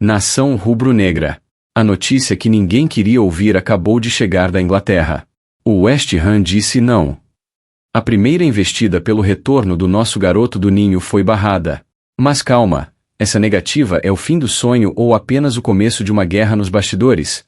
Nação rubro-negra. A notícia que ninguém queria ouvir acabou de chegar da Inglaterra. O West Ham disse não. A primeira investida pelo retorno do nosso garoto do ninho foi barrada. Mas calma, essa negativa é o fim do sonho ou apenas o começo de uma guerra nos bastidores?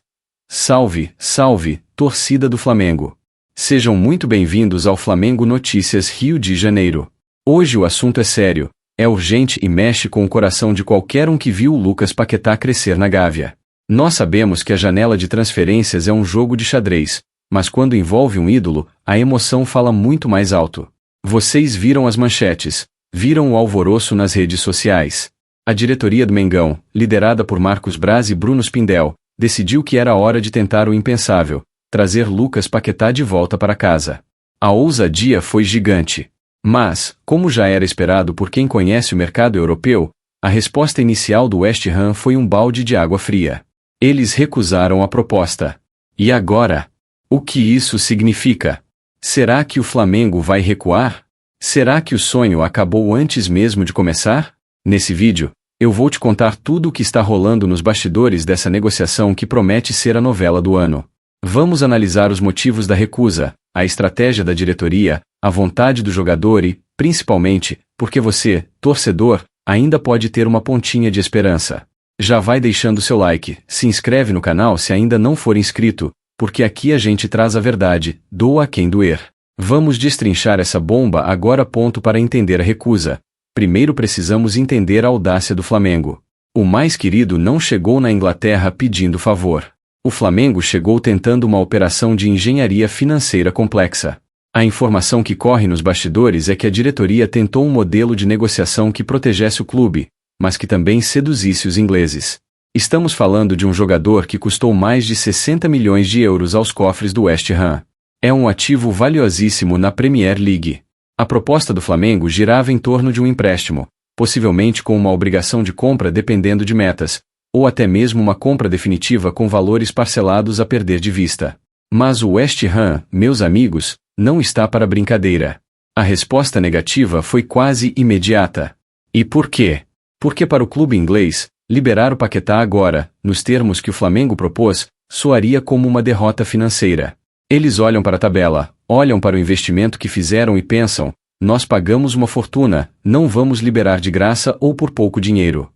Salve, salve, torcida do Flamengo. Sejam muito bem-vindos ao Flamengo Notícias Rio de Janeiro. Hoje o assunto é sério, é urgente e mexe com o coração de qualquer um que viu o Lucas Paquetá crescer na Gávea. Nós sabemos que a janela de transferências é um jogo de xadrez, mas quando envolve um ídolo, a emoção fala muito mais alto. Vocês viram as manchetes, viram o alvoroço nas redes sociais. A diretoria do Mengão, liderada por Marcos Braz e Bruno Spindel, decidiu que era hora de tentar o impensável, trazer Lucas Paquetá de volta para casa. A ousadia foi gigante. Mas, como já era esperado por quem conhece o mercado europeu, a resposta inicial do West Ham foi um balde de água fria. Eles recusaram a proposta. E agora? O que isso significa? Será que o Flamengo vai recuar? Será que o sonho acabou antes mesmo de começar? Nesse vídeo, eu vou te contar tudo o que está rolando nos bastidores dessa negociação que promete ser a novela do ano. Vamos analisar os motivos da recusa, a estratégia da diretoria, a vontade do jogador e, principalmente, porque você, torcedor, ainda pode ter uma pontinha de esperança. Já vai deixando seu like, se inscreve no canal se ainda não for inscrito, porque aqui a gente traz a verdade, doa a quem doer. Vamos destrinchar essa bomba agora. Para entender a recusa, primeiro precisamos entender a audácia do Flamengo. O mais querido não chegou na Inglaterra pedindo favor. O Flamengo chegou tentando uma operação de engenharia financeira complexa. A informação que corre nos bastidores é que a diretoria tentou um modelo de negociação que protegesse o clube, mas que também seduzisse os ingleses. Estamos falando de um jogador que custou mais de 60 milhões de euros aos cofres do West Ham. É um ativo valiosíssimo na Premier League. A proposta do Flamengo girava em torno de um empréstimo, possivelmente com uma obrigação de compra dependendo de metas, ou até mesmo uma compra definitiva com valores parcelados a perder de vista. Mas o West Ham, meus amigos, não está para brincadeira. A resposta negativa foi quase imediata. E por quê? Porque para o clube inglês, liberar o Paquetá agora, nos termos que o Flamengo propôs, soaria como uma derrota financeira. Eles olham para a tabela, olham para o investimento que fizeram e pensam, nós pagamos uma fortuna, não vamos liberar de graça ou por pouco dinheiro.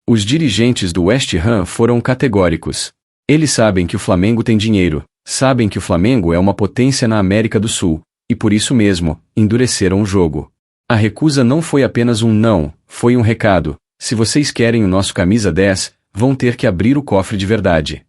Os dirigentes do West Ham foram categóricos. Eles sabem que o Flamengo tem dinheiro, sabem que o Flamengo é uma potência na América do Sul, e por isso mesmo, endureceram o jogo. A recusa não foi apenas um não, foi um recado: se vocês querem o nosso camisa 10, vão ter que abrir o cofre de verdade.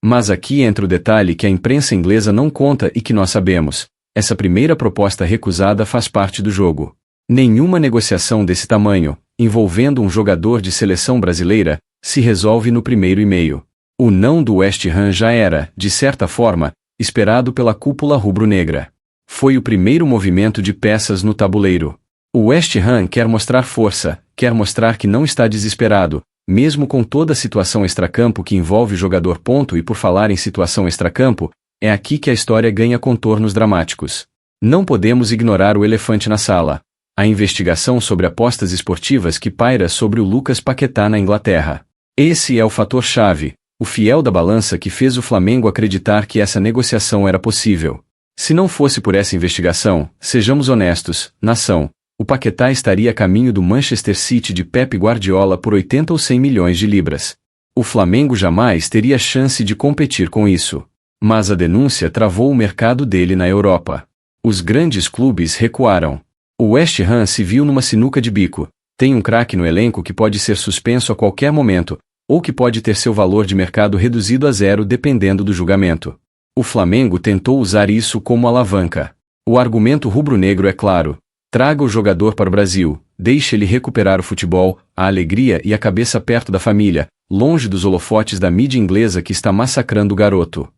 Mas aqui entra o detalhe que a imprensa inglesa não conta e que nós sabemos: essa primeira proposta recusada faz parte do jogo. Nenhuma negociação desse tamanho, envolvendo um jogador de seleção brasileira, se resolve no primeiro e-mail. O não do West Ham já era, de certa forma, esperado pela cúpula rubro-negra. Foi o primeiro movimento de peças no tabuleiro. O West Ham quer mostrar força, quer mostrar que não está desesperado, mesmo com toda a situação extracampo que envolve o jogador. E por falar em situação extracampo, é aqui que a história ganha contornos dramáticos. Não podemos ignorar o elefante na sala: a investigação sobre apostas esportivas que paira sobre o Lucas Paquetá na Inglaterra. Esse é o fator-chave, o fiel da balança que fez o Flamengo acreditar que essa negociação era possível. Se não fosse por essa investigação, sejamos honestos, nação, o Paquetá estaria a caminho do Manchester City de Pep Guardiola por 80 ou 100 milhões de libras. O Flamengo jamais teria chance de competir com isso. Mas a denúncia travou o mercado dele na Europa. Os grandes clubes recuaram. O West Ham se viu numa sinuca de bico. Tem um craque no elenco que pode ser suspenso a qualquer momento, ou que pode ter seu valor de mercado reduzido a zero dependendo do julgamento. O Flamengo tentou usar isso como alavanca. O argumento rubro-negro é claro: traga o jogador para o Brasil, deixe ele recuperar o futebol, a alegria e a cabeça perto da família, longe dos holofotes da mídia inglesa que está massacrando o garoto.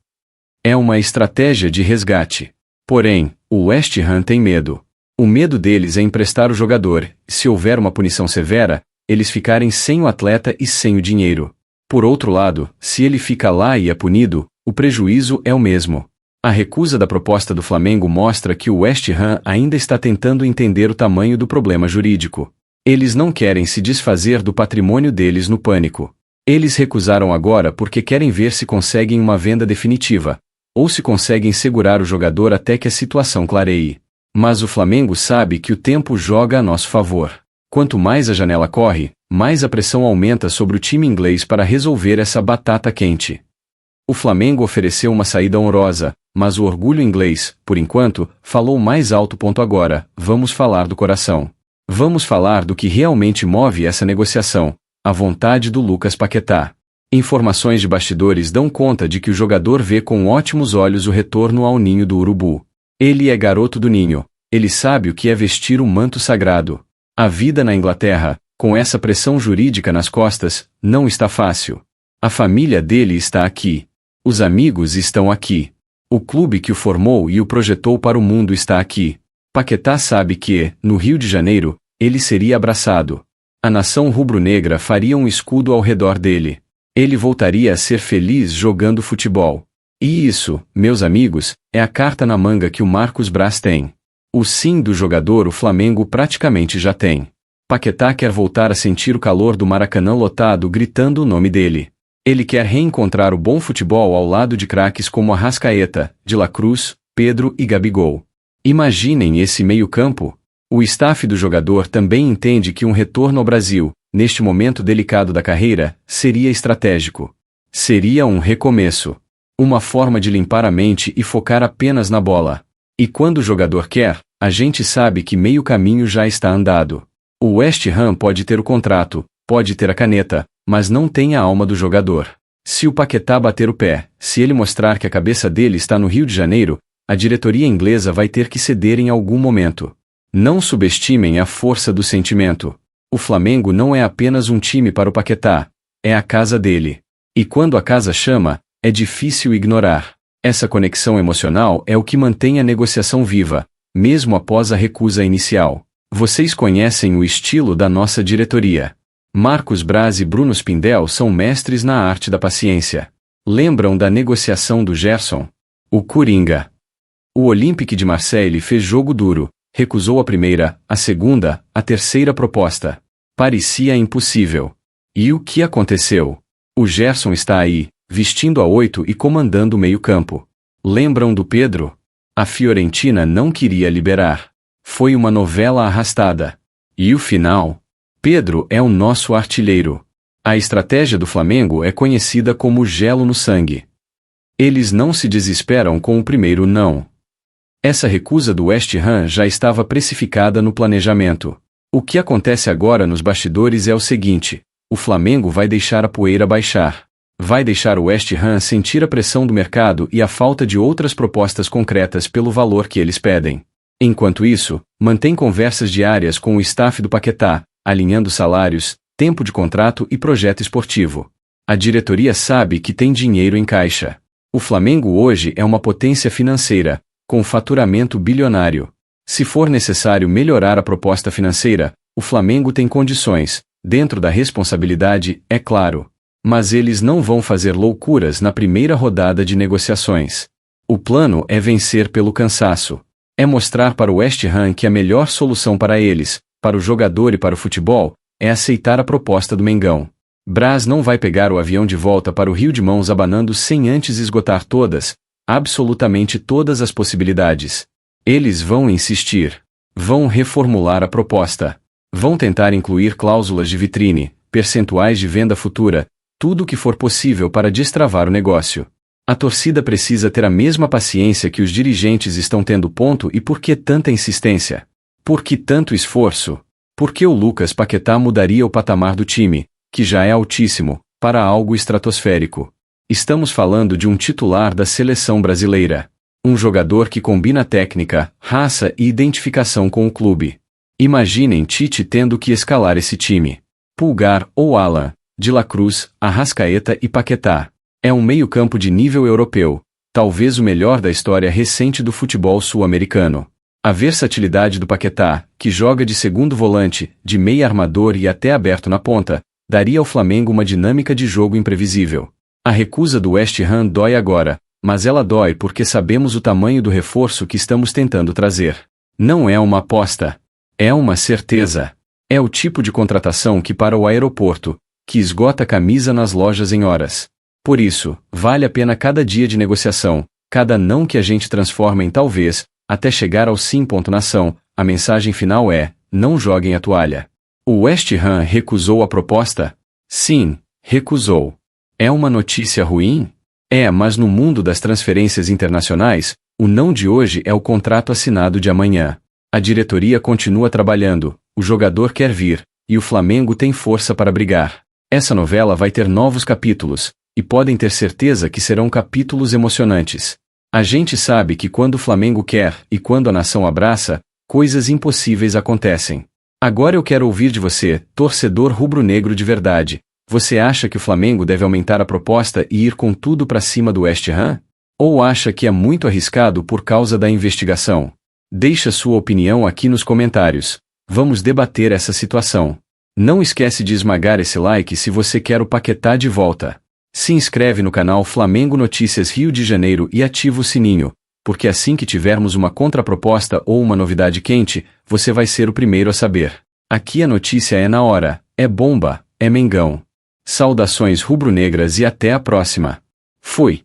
É uma estratégia de resgate. Porém, o West Ham tem medo. O medo deles é emprestar o jogador, e se houver uma punição severa, eles ficarem sem o atleta e sem o dinheiro. Por outro lado, se ele fica lá e é punido, o prejuízo é o mesmo. A recusa da proposta do Flamengo mostra que o West Ham ainda está tentando entender o tamanho do problema jurídico. Eles não querem se desfazer do patrimônio deles no pânico. Eles recusaram agora porque querem ver se conseguem uma venda definitiva, ou se conseguem segurar o jogador até que a situação clareie. Mas o Flamengo sabe que o tempo joga a nosso favor. Quanto mais a janela corre, mais a pressão aumenta sobre o time inglês para resolver essa batata quente. O Flamengo ofereceu uma saída honrosa, mas o orgulho inglês, por enquanto, falou mais alto. Agora, vamos falar do coração. Vamos falar do que realmente move essa negociação, a vontade do Lucas Paquetá. Informações de bastidores dão conta de que o jogador vê com ótimos olhos o retorno ao ninho do Urubu. Ele é garoto do ninho, ele sabe o que é vestir o manto sagrado. A vida na Inglaterra, com essa pressão jurídica nas costas, não está fácil. A família dele está aqui. Os amigos estão aqui. O clube que o formou e o projetou para o mundo está aqui. Paquetá sabe que, no Rio de Janeiro, ele seria abraçado. A nação rubro-negra faria um escudo ao redor dele. Ele voltaria a ser feliz jogando futebol. E isso, meus amigos, é a carta na manga que o Marcos Braz tem. O sim do jogador o Flamengo praticamente já tem. Paquetá quer voltar a sentir o calor do Maracanã lotado gritando o nome dele. Ele quer reencontrar o bom futebol ao lado de craques como Arrascaeta, De La Cruz, Pedro e Gabigol. Imaginem esse meio-campo. O staff do jogador também entende que um retorno ao Brasil, neste momento delicado da carreira, seria estratégico. Seria um recomeço. Uma forma de limpar a mente e focar apenas na bola. E quando o jogador quer, a gente sabe que meio caminho já está andado. O West Ham pode ter o contrato, pode ter a caneta, mas não tem a alma do jogador. Se o Paquetá bater o pé, se ele mostrar que a cabeça dele está no Rio de Janeiro, a diretoria inglesa vai ter que ceder em algum momento. Não subestimem a força do sentimento. O Flamengo não é apenas um time para o Paquetá, é a casa dele. E quando a casa chama, é difícil ignorar. Essa conexão emocional é o que mantém a negociação viva, mesmo após a recusa inicial. Vocês conhecem o estilo da nossa diretoria. Marcos Braz e Bruno Spindel são mestres na arte da paciência. Lembram da negociação do Gerson? O Coringa. O Olympique de Marseille fez jogo duro, recusou a primeira, a segunda, a terceira proposta. Parecia impossível. E o que aconteceu? O Gerson está aí, vestindo a 8 e comandando o meio-campo. Lembram do Pedro? A Fiorentina não queria liberar. Foi uma novela arrastada. E o final? Pedro é o nosso artilheiro. A estratégia do Flamengo é conhecida como gelo no sangue. Eles não se desesperam com o primeiro não. Essa recusa do West Ham já estava precificada no planejamento. O que acontece agora nos bastidores é o seguinte: o Flamengo vai deixar a poeira baixar. Vai deixar o West Ham sentir a pressão do mercado e a falta de outras propostas concretas pelo valor que eles pedem. Enquanto isso, mantém conversas diárias com o staff do Paquetá, alinhando salários, tempo de contrato e projeto esportivo. A diretoria sabe que tem dinheiro em caixa. O Flamengo hoje é uma potência financeira, com faturamento bilionário. Se for necessário melhorar a proposta financeira, o Flamengo tem condições, dentro da responsabilidade, é claro. Mas eles não vão fazer loucuras na primeira rodada de negociações. O plano é vencer pelo cansaço. É mostrar para o West Ham que a melhor solução para eles, para o jogador e para o futebol, é aceitar a proposta do Mengão. Braz não vai pegar o avião de volta para o Rio de mãos abanando sem antes esgotar todas, absolutamente todas as possibilidades. Eles vão insistir. Vão reformular a proposta. Vão tentar incluir cláusulas de vitrine, percentuais de venda futura, tudo o que for possível para destravar o negócio. A torcida precisa ter a mesma paciência que os dirigentes estão tendo. E por que tanta insistência? Por que tanto esforço? Por que o Lucas Paquetá mudaria o patamar do time, que já é altíssimo, para algo estratosférico? Estamos falando de um titular da seleção brasileira. Um jogador que combina técnica, raça e identificação com o clube. Imaginem Tite tendo que escalar esse time. Pulgar ou Alan, De La Cruz, Arrascaeta e Paquetá. É um meio-campo de nível europeu, talvez o melhor da história recente do futebol sul-americano. A versatilidade do Paquetá, que joga de segundo volante, de meia armador e até aberto na ponta, daria ao Flamengo uma dinâmica de jogo imprevisível. A recusa do West Ham dói agora, mas ela dói porque sabemos o tamanho do reforço que estamos tentando trazer. Não é uma aposta. É uma certeza. É o tipo de contratação que para o aeroporto, que esgota a camisa nas lojas em horas. Por isso, vale a pena cada dia de negociação, cada não que a gente transforma em talvez, até chegar ao sim. Nação, a mensagem final é: não joguem a toalha. O West Ham recusou a proposta? Sim, recusou. É uma notícia ruim? É, mas no mundo das transferências internacionais, o não de hoje é o contrato assinado de amanhã. A diretoria continua trabalhando, o jogador quer vir, e o Flamengo tem força para brigar. Essa novela vai ter novos capítulos, e podem ter certeza que serão capítulos emocionantes. A gente sabe que quando o Flamengo quer, e quando a nação abraça, coisas impossíveis acontecem. Agora eu quero ouvir de você, torcedor rubro-negro de verdade. Você acha que o Flamengo deve aumentar a proposta e ir com tudo para cima do West Ham? Ou acha que é muito arriscado por causa da investigação? Deixa sua opinião aqui nos comentários. Vamos debater essa situação. Não esquece de esmagar esse like se você quer o Paquetá de volta. Se inscreve no canal Flamengo Notícias Rio de Janeiro e ativa o sininho, porque assim que tivermos uma contraproposta ou uma novidade quente, você vai ser o primeiro a saber. Aqui a notícia é na hora, é bomba, é Mengão. Saudações rubro-negras e até a próxima. Fui!